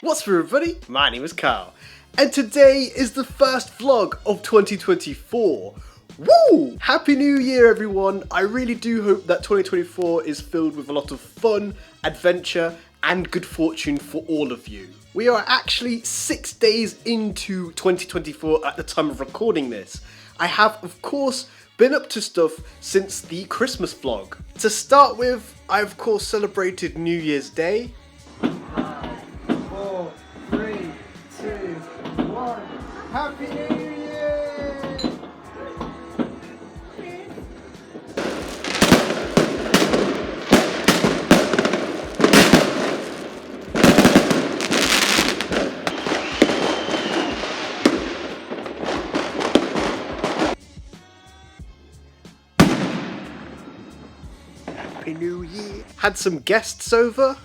What's up everybody, my name is Carl, and today is the first vlog of 2024. Woo! Happy New Year everyone! I really do hope that 2024 is filled with a lot of fun, adventure, and good fortune for all of you. We are actually 6 days into 2024 at the time of recording this. I have, of course, been up to stuff since the Christmas vlog. To start with, I of course celebrated New Year's Day. 5, 4, 3, 2, 1. Happy New Year! Happy New Year. Had some guests over.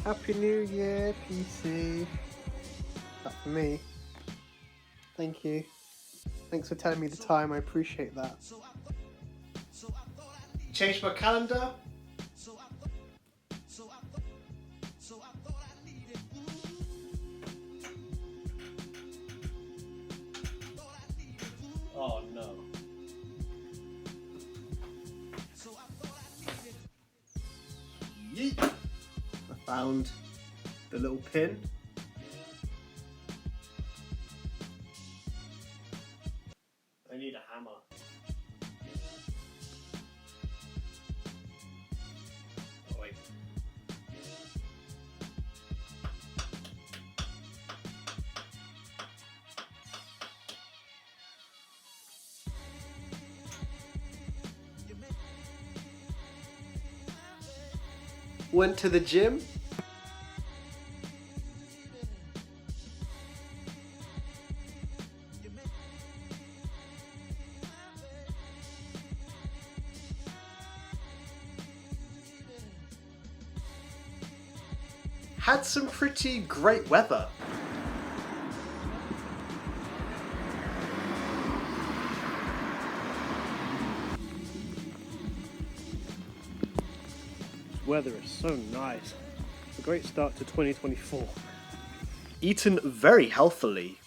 Happy New Year, PC. That for me. Thank you. Thanks for telling me the time, I appreciate that. Changed my calendar. Oh no. Yeet. I found the little pin. I need a hammer. Oh wait. Went to the gym. Had some pretty great weather. Weather is so nice. It's a great start to 2024. Eaten very healthily.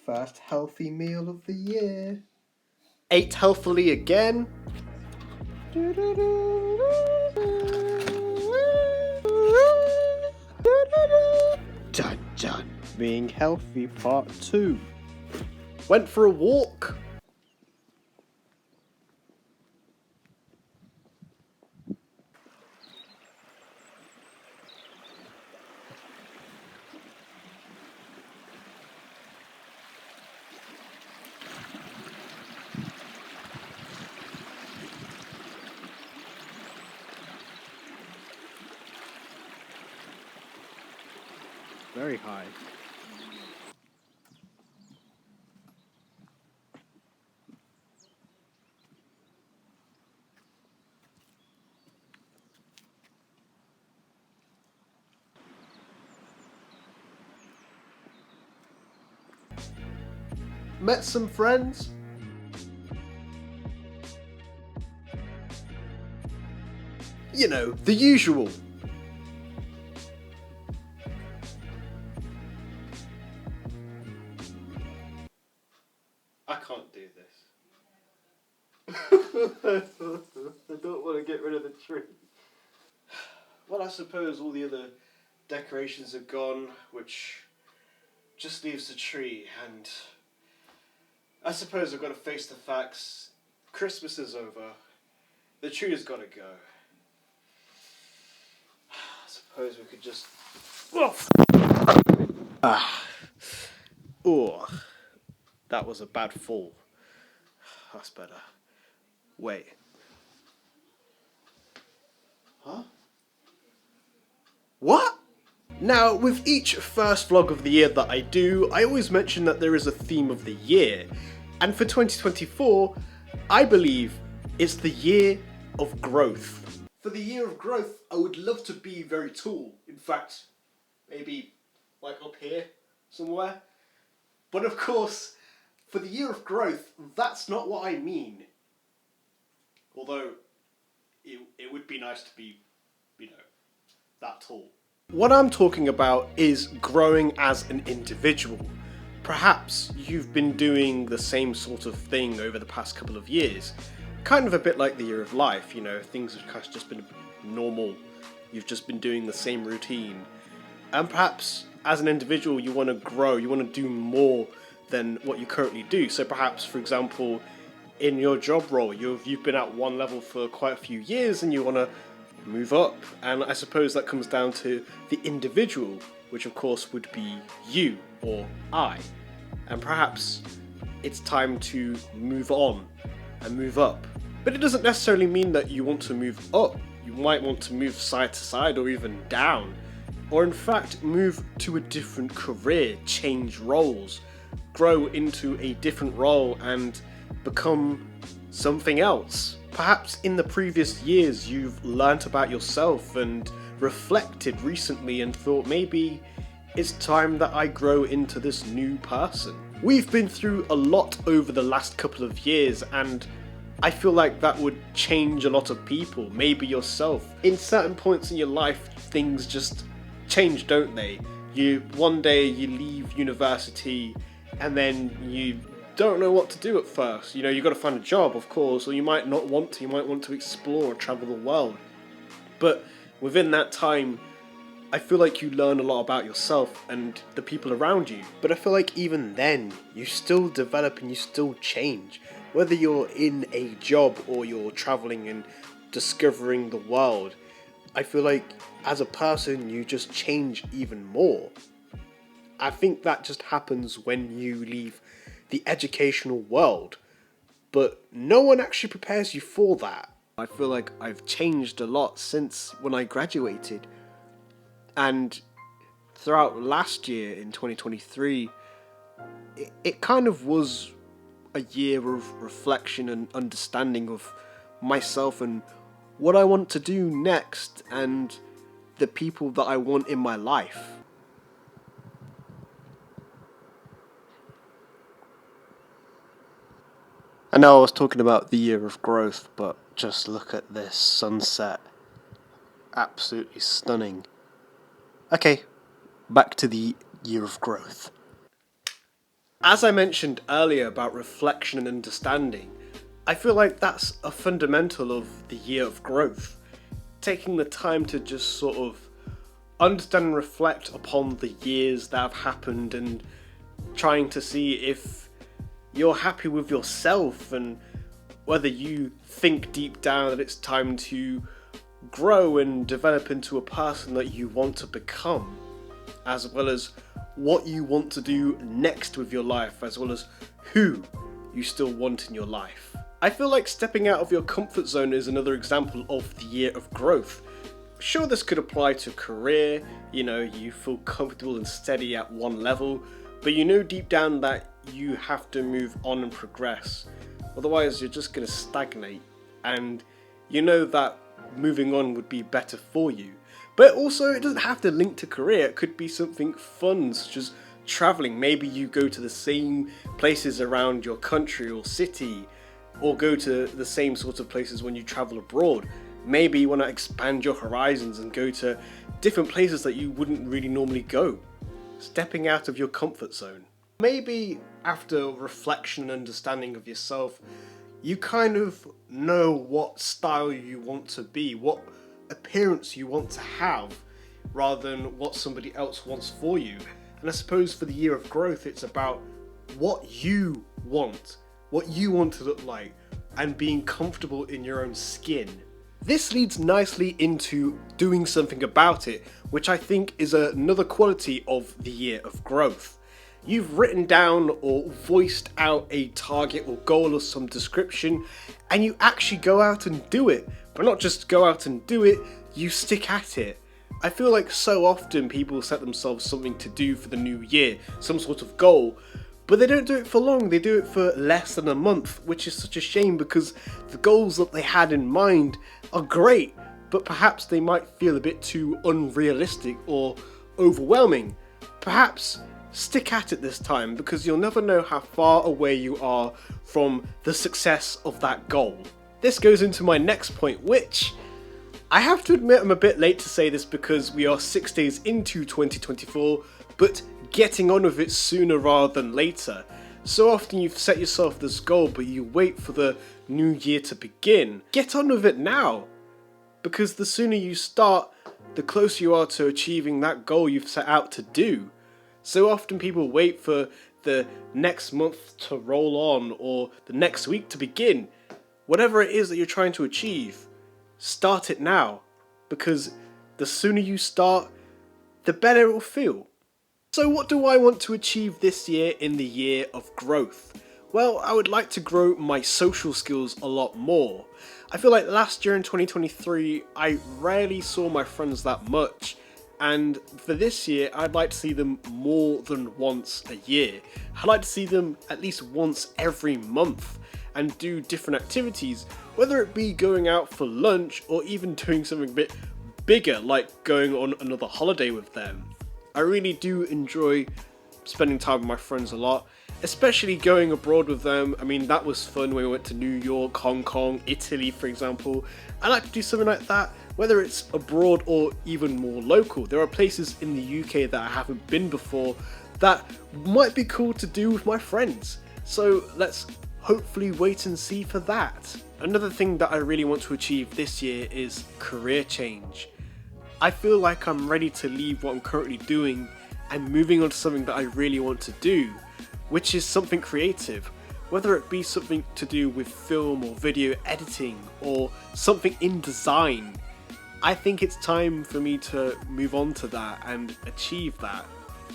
First healthy meal of the year. Ate healthily again. Dun dun. Being healthy part 2. Went for a walk. Very high. Met some friends. You know, the usual. I can't do this. I don't want to get rid of the tree. Well, I suppose all the other decorations are gone, which just leaves the tree, and I suppose I've got to face the facts. Christmas is over. The tree has got to go. I suppose we could just... Oh, that was a bad fall. That's better. Wait. Huh? What? Now, with each first vlog of the year that I do, I always mention that there is a theme of the year. And for 2024, I believe it's the year of growth. For the year of growth, I would love to be very tall. In fact, maybe like up here somewhere. But of course, for the year of growth, that's not what I mean. Although, it would be nice to be, you know, that tall. What I'm talking about is growing as an individual. Perhaps you've been doing the same sort of thing over the past couple of years. Kind of a bit like the year of life, you know, things have just been normal. You've just been doing the same routine. And perhaps as an individual you want to grow, you want to do more than what you currently do. So perhaps, for example, in your job role, you've been at one level for quite a few years and you want to move up. And I suppose that comes down to the individual, which of course would be you or I. And perhaps it's time to move on and move up. But it doesn't necessarily mean that you want to move up. You might want to move side to side or even down. Or in fact, move to a different career, change roles, grow into a different role and become something else. Perhaps in the previous years you've learnt about yourself and reflected recently and thought maybe it's time that I grow into this new person. We've been through a lot over the last couple of years and I feel like that would change a lot of people, maybe yourself. In certain points in your life, things just change, don't they? One day you leave university and then you don't know what to do at first. You know, you've got to find a job, of course, or you might not want to. You might want to explore or travel the world. But within that time, I feel like you learn a lot about yourself and the people around you. But I feel like even then, you still develop and you still change. Whether you're in a job or you're traveling and discovering the world, I feel like as a person, you just change even more. I think that just happens when you leave the educational world, but no one actually prepares you for that. I feel like I've changed a lot since when I graduated, and throughout last year in 2023, it kind of was a year of reflection and understanding of myself and what I want to do next and the people that I want in my life. I know I was talking about the year of growth, but just look at this sunset. Absolutely stunning. Okay, back to the year of growth. As I mentioned earlier about reflection and understanding, I feel like that's a fundamental of the year of growth. Taking the time to just sort of understand and reflect upon the years that have happened and trying to see if you're happy with yourself and whether you think deep down that it's time to grow and develop into a person that you want to become, as well as what you want to do next with your life, as well as who you still want in your life. I feel like stepping out of your comfort zone is another example of the year of growth. Sure, this could apply to career, you know, you feel comfortable and steady at one level, but you know deep down that you have to move on and progress. Otherwise, you're just going to stagnate, and you know that moving on would be better for you. But also, it doesn't have to link to career. It could be something fun, such as traveling. Maybe you go to the same places around your country or city, or go to the same sorts of places when you travel abroad. Maybe you want to expand your horizons and go to different places that you wouldn't really normally go. Stepping out of your comfort zone. Maybe after reflection and understanding of yourself, you kind of know what style you want to be, what appearance you want to have, rather than what somebody else wants for you. And I suppose for the year of growth, it's about what you want to look like, and being comfortable in your own skin. This leads nicely into doing something about it, which I think is another quality of the year of growth. You've written down or voiced out a target or goal of some description, and you actually go out and do it. But not just go out and do it, you stick at it. I feel like so often people set themselves something to do for the new year, some sort of goal, but they don't do it for long. They do it for less than a month, which is such a shame because the goals that they had in mind are great, but perhaps they might feel a bit too unrealistic or overwhelming. Perhaps stick at it this time, because you'll never know how far away you are from the success of that goal. This goes into my next point, which I have to admit I'm a bit late to say this because we are 6 days into 2024, but getting on with it sooner rather than later. So often you've set yourself this goal, but you wait for the new year to begin. Get on with it now, because the sooner you start, the closer you are to achieving that goal you've set out to do. So often people wait for the next month to roll on or the next week to begin. Whatever it is that you're trying to achieve, start it now, because the sooner you start, the better it will feel. So what do I want to achieve this year in the year of growth? Well, I would like to grow my social skills a lot more. I feel like last year in 2023, I rarely saw my friends that much, and for this year, I'd like to see them more than once a year. I'd like to see them at least once every month and do different activities, whether it be going out for lunch or even doing something a bit bigger like going on another holiday with them. I really do enjoy spending time with my friends a lot, especially going abroad with them. I mean, that was fun when we went to New York, Hong Kong, Italy for example. I like to do something like that, whether it's abroad or even more local. There are places in the UK that I haven't been before that might be cool to do with my friends. So let's hopefully wait and see for that. Another thing that I really want to achieve this year is career change. I feel like I'm ready to leave what I'm currently doing and moving on to something that I really want to do, which is something creative, whether it be something to do with film or video editing or something in design. I think it's time for me to move on to that and achieve that,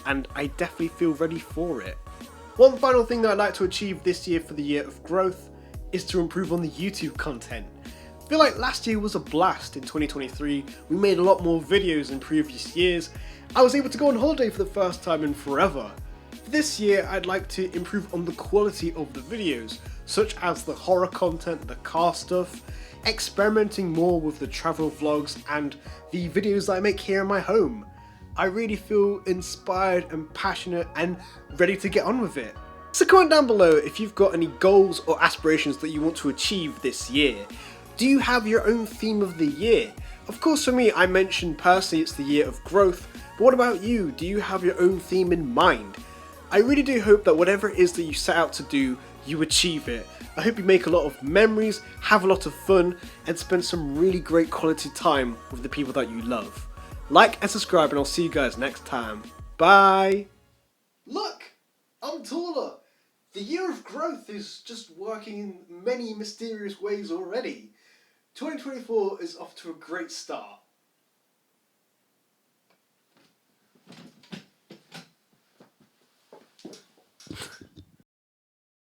and I definitely feel ready for it. One final thing that I'd like to achieve this year for the year of growth is to improve on the YouTube content. I feel like last year was a blast in 2023, we made a lot more videos than previous years. I was able to go on holiday for the first time in forever. For this year, I'd like to improve on the quality of the videos, such as the horror content, the car stuff, experimenting more with the travel vlogs and the videos that I make here in my home. I really feel inspired and passionate and ready to get on with it. So comment down below if you've got any goals or aspirations that you want to achieve this year. Do you have your own theme of the year? Of course for me, I mentioned personally it's the year of growth, but what about you? Do you have your own theme in mind? I really do hope that whatever it is that you set out to do, you achieve it. I hope you make a lot of memories, have a lot of fun, and spend some really great quality time with the people that you love. Like and subscribe, and I'll see you guys next time. Bye! Look! I'm taller! The year of growth is just working in many mysterious ways already. 2024 is off to a great start.